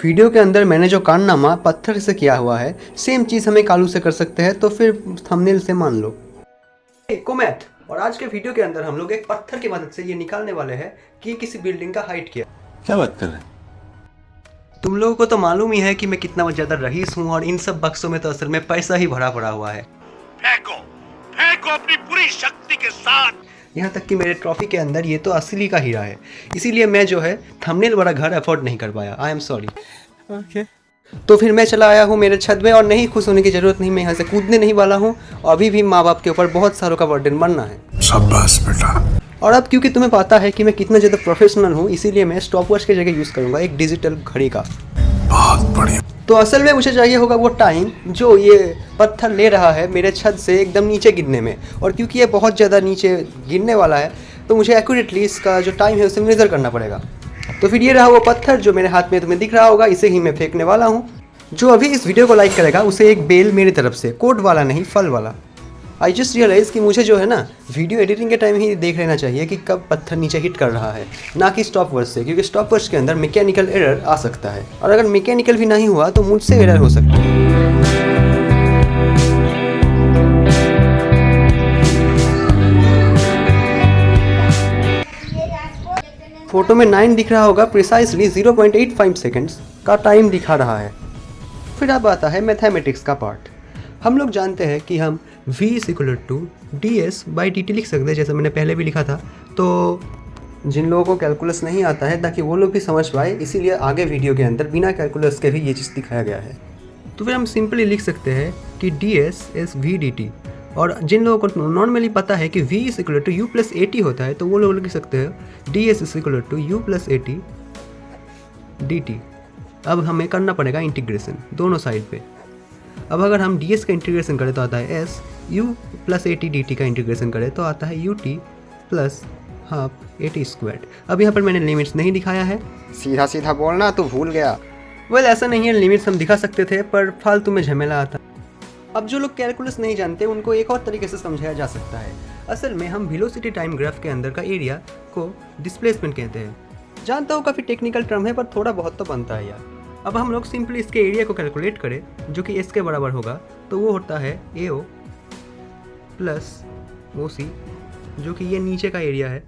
Video के अंदर मैंने जो कारनामा पत्थर से किया हुआ है, सेम चीज़ हमें कालू से कर सकते हैं, तो फिर थंबनेल से मान लो। कोमैथ, और आज के वीडियो के अंदर हम लोग एक पत्थर की मदद से ये निकालने वाले हैं कि किसी बिल्डिंग का हाइट क्या। क्या बात कर रहे हैं? तुम लोगों को तो मालूम ही है कि मैं कितना ज़्यादा रईस हूँ, और इन सब बक्सों में तो असल में पैसा ही भरा पड़ा हुआ है। फेंको फेंको अपनी पूरी शक्ति के साथ। यहाँ तक कि मेरे ट्रॉफी के अंदर ये तो असली का हीरा है, इसीलिए मैं जो है थंबनेल वाला घर अफोर्ड नहीं कर पाया। I am sorry. ओके। तो फिर मैं चला आया हूँ मेरे छत में, और नहीं खुश होने की ज़रूरत नहीं, मैं यहाँ से कूदने नहीं वाला हूँ। अभी भी माँ बाप के ऊपर बहुत सारों का बर्डन बनना है। शाबाश बेटा। और अब क्योंकि तुम्हें पता है कि मैं कितना ज़्यादा प्रोफेशनल हूँ, इसीलिए मैं स्टॉप वॉच की जगह यूज़ करूँगा एक डिजिटल घड़ी का। बहुत बढ़िया। तो असल में मुझे चाहिए होगा वो टाइम जो ये पत्थर ले रहा है मेरे छत से एकदम नीचे गिरने में, और क्योंकि ये बहुत ज़्यादा नीचे गिरने वाला है, तो मुझे एक्यूरेटली इसका जो टाइम है उसे मेज़र करना पड़ेगा। तो फिर ये रहा वो पत्थर जो मेरे हाथ में तुम्हें दिख रहा होगा, इसे ही मैं फेंकने वाला हूँ। जो अभी इस वीडियो को लाइक करेगा उसे एक बेल मेरी तरफ से, कोड वाला नहीं, फल वाला। आई जस्ट रियलाइज़ कि मुझे जो है ना वीडियो एडिटिंग के टाइम ही देख लेना चाहिए कि कब पत्थर नीचे हिट कर रहा है, ना कि स्टॉप वर्ड से, क्योंकि स्टॉप वर्ड के अंदर मैकेनिकल एरर आ सकता है, और अगर मैकेनिकल भी नहीं हुआ तो मुझसे एरर हो सकता है। फोटो में 9 दिख रहा होगा, प्रिसाइसली 0.85 सेकेंड्स का टाइम दिखा रहा है। फिर अब आता है मैथमेटिक्स का पार्ट। हम लोग जानते हैं कि हम v = ds/dt लिख सकते हैं, जैसे मैंने पहले भी लिखा था। तो जिन लोगों को कैलकुलस नहीं आता है, ताकि वो लोग भी समझ पाए, इसीलिए आगे वीडियो के अंदर बिना कैलकुलस के भी ये चीज़ दिखाया गया है। तो फिर हम सिंपली लिख सकते हैं कि ds is v dt। और जिन लोगों को नॉर्मली पता है कि v = u + at होता है, तो वो लोग लिख सकते हैं ds = u + at dt। अब हमें करना पड़ेगा इंटीग्रेशन दोनों साइड पे। अब अगर हम ds का इंटीग्रेशन करें तो आता है s, u + at dt का इंटीग्रेशन करें तो आता है ut + ½ at²। अब यहाँ पर मैंने लिमिट्स नहीं दिखाया है। सीधा सीधा बोलना, तो भूल गया। वेल ऐसा नहीं है, लिमिट्स हम दिखा सकते थे, पर फालतू में झमेला आता। अब जो लोग कैलकुलस नहीं जानते उनको एक और तरीके से समझाया जा सकता है। असल में हम वेलोसिटी टाइम ग्राफ के अंदर का एरिया को डिस्प्लेसमेंट कहते हैं। जानता हूँ काफ़ी टेक्निकल टर्म है, पर थोड़ा बहुत तो बनता है यार। अब हम लोग सिंपली इसके एरिया को कैलकुलेट करें, जो कि एस के बराबर होगा, तो वो होता है AO + OC, जो कि ये नीचे का एरिया है,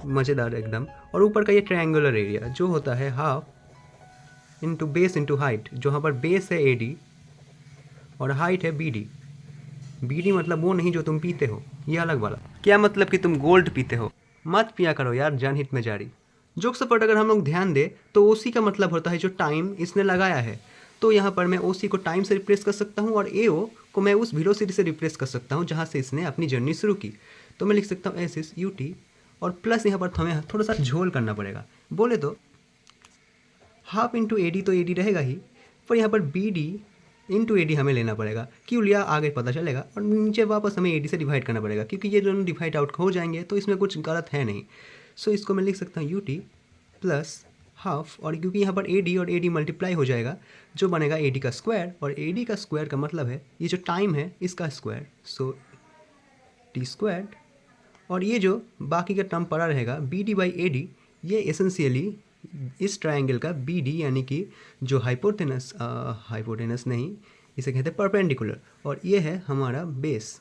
मज़ेदार एकदम, और ऊपर का ये ट्रायंगुलर एरिया जो होता है ½ इंटू बेस इंटू हाइट, जहाँ पर बेस है AD और हाइट है BD। BD मतलब वो नहीं जो तुम पीते हो, ये अलग वाला। क्या मतलब कि तुम गोल्ड पीते हो? मत पिया करो यार, जनहित में जारी। जोक सपोर्ट अगर हम लोग ध्यान दें तो OC का मतलब होता है जो टाइम इसने लगाया है। तो यहाँ पर मैं OC को टाइम से रिप्लेस कर सकता हूँ, और AO को मैं उस वेलोसिटी से रिप्लेस कर सकता हूँ जहाँ से इसने अपनी जर्नी शुरू की। तो मैं लिख सकता हूँ S is UT, और प्लस यहाँ पर हमें थोड़ा सा झोल करना पड़ेगा। बोले तो ½ इंटू AD, तो AD रहेगा ही, पर यहाँ पर BD इंटू AD हमें लेना पड़ेगा। क्यों लिया आगे पता चलेगा, और नीचे वापस हमें AD से डिवाइड करना पड़ेगा, क्योंकि ये दोनों डिवाइड आउट हो जाएंगे, तो इसमें कुछ गलत है नहीं। सो इसको मैं लिख सकता हूँ UT + ½ और क्योंकि यहाँ पर AD और AD मल्टीप्लाई हो जाएगा, जो बनेगा AD का स्क्वायर, और AD का स्क्वायर का मतलब है ये जो टाइम है इसका स्क्वायर, सो T²। और ये जो बाकी का टर्म पड़ा रहेगा BD/AD, ये एसेंशियली इस ट्रायंगल का BD, यानी कि जो हाइपोटेनस नहीं, इसे कहते हैं परपेंडिकुलर, और ये है हमारा बेस।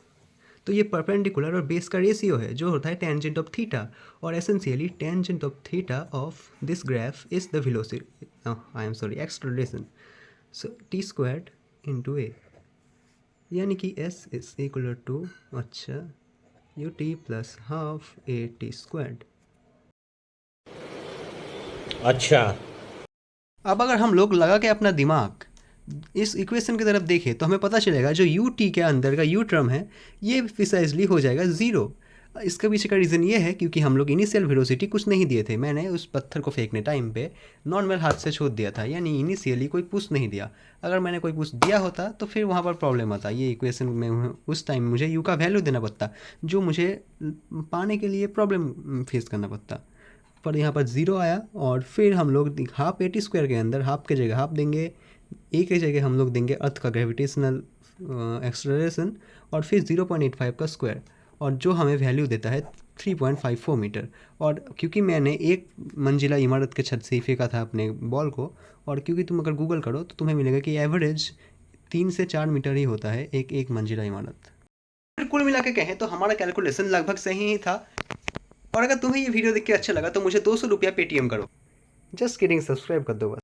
तो ये परपेंडिकुलर और बेस का रेशियो है, जो होता है टेंजेंट ऑफ थीटा, और essentially tangent of theta of this graph is the velocity, acceleration. So T² into A, यानी कि S is equal to UT + ½ AT²। अच्छा, अब अगर हम लोग लगा के अपना दिमाग इस इक्वेशन की तरफ देखें, तो हमें पता चलेगा जो UT के अंदर का U टर्म है, ये प्रिसाइजली हो जाएगा 0। इसके पीछे का रीज़न ये है क्योंकि हम लोग इनिशियल वेलोसिटी कुछ नहीं दिए थे। मैंने उस पत्थर को फेंकने टाइम पे नॉर्मल हाथ से छोड़ दिया था, यानी इनिशियली कोई पुश नहीं दिया। अगर मैंने कोई पुश दिया होता तो फिर वहाँ पर प्रॉब्लम आता। ये इक्वेशन में उस टाइम मुझे U का वैल्यू देना पड़ता, जो मुझे पाने के लिए प्रॉब्लम फेस करना पड़ता। पर यहाँ पर 0 आया, और फिर हम लोग ½ AT² के अंदर हाफ के जगह हाफ देंगे, A की जगह हम लोग देंगे अर्थ का ग्रेविटेशनल एक्सेलरेशन, और फिर 0.85 का स्क्वायर, और जो हमें वैल्यू देता है 3.54 मीटर। और क्योंकि मैंने एक मंजिला इमारत के छत से ही फेंका था अपने बॉल को, और क्योंकि तुम अगर गूगल करो तो तुम्हें मिलेगा कि एवरेज 3 से 4 मीटर ही होता है एक मंजिला इमारत। कुल मिला के कहें तो हमारा कैलकुलेशन लगभग सही ही था। और अगर तुम्हें ये वीडियो देख के अच्छा लगा तो मुझे 200 रुपया पेटीएम करो। जस्ट किडिंग, सब्सक्राइब कर दो बस।